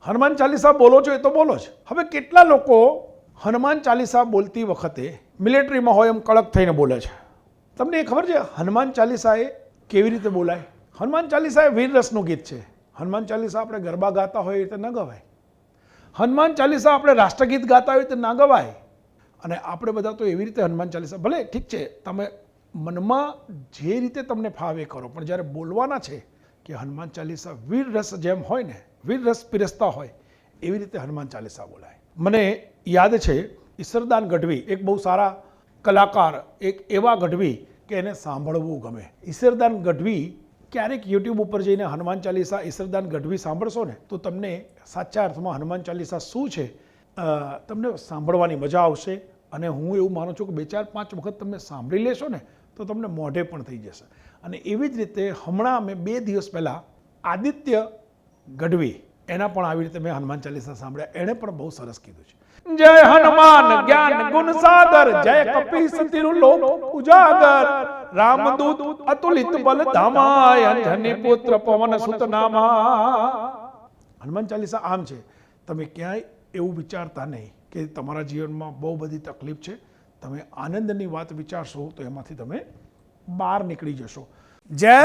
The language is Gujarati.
હનુમાન ચાલીસા બોલો છો એ તો બોલો જ. હવે કેટલા લોકો હનુમાન ચાલીસા બોલતી વખતે મિલિટરીમાં હોય એમ કડક થઈને બોલે છે? તમને એ ખબર છે હનુમાન ચાલીસા એ કેવી રીતે બોલાય? હનુમાન ચાલીસા એ વીર રસનું ગીત છે. હનુમાન ચાલીસા આપણે ગરબા ગાતા હોય એ રીતે ન ગવાય. હનુમાન ચાલીસા આપણે રાષ્ટ્રગીત ગાતા હોય તો ના ગવાય. અને આપણે બધા તો એવી રીતે હનુમાન ચાલીસા, ભલે ઠીક છે તમે મનમાં જે રીતે તમને ફાવે કરો, પણ જ્યારે બોલવાના છે કે હનુમાન ચાલીસા વીર રસ જેમ હોય ને, વીર રસ પીરસતા હોય એવી રીતે હનુમાન ચાલીસા બોલાય. મને યાદ છે ઈશ્વરદાન ગઢવી એક બહુ સારા કલાકાર, એક એવા ગઢવી કે એને સાંભળવું ગમે. ઈશ્વરદાન ગઢવી ક્યારેક યુટ્યુબ ઉપર જઈને હનુમાન ચાલીસા ઈશ્વરદાન ગઢવી સાંભળશો ને તો તમને સાચા અર્થમાં હનુમાન ચાલીસા શું છે તમને સાંભળવાની મજા આવશે. અને હું એવું માનું છું કે 2-4-5 વખત તમે સાંભળી લેશો ને તો તમને મોઢે પણ થઈ જશે. અને એવી જ રીતે હમણાં મેં 2 દિવસ પહેલાં આદિત્ય ગઢવી એના પણ આવી રીતે મેં હનુમાન ચાલીસા સાંભળ્યા. એણે પણ બહુ સરસ કીધું છે. જય હનુમાન જ્ઞાન ગુણ સાગર, જય કપીસ તિરુલોક ઉજાગર, રામદૂત અતુલિત બલ ધામાય, અંજની પુત્ર પવન સુત નામા. હનુમાન ચાલીસા આમ છે, તમે ક્યાંય એવું વિચારતા નહીં કે તમારા જીવનમાં બહુ બધી તકલીફ છે. તમે આનંદની વાત વિચારશો તો એમાંથી તમે બહાર નીકળી જશો. જય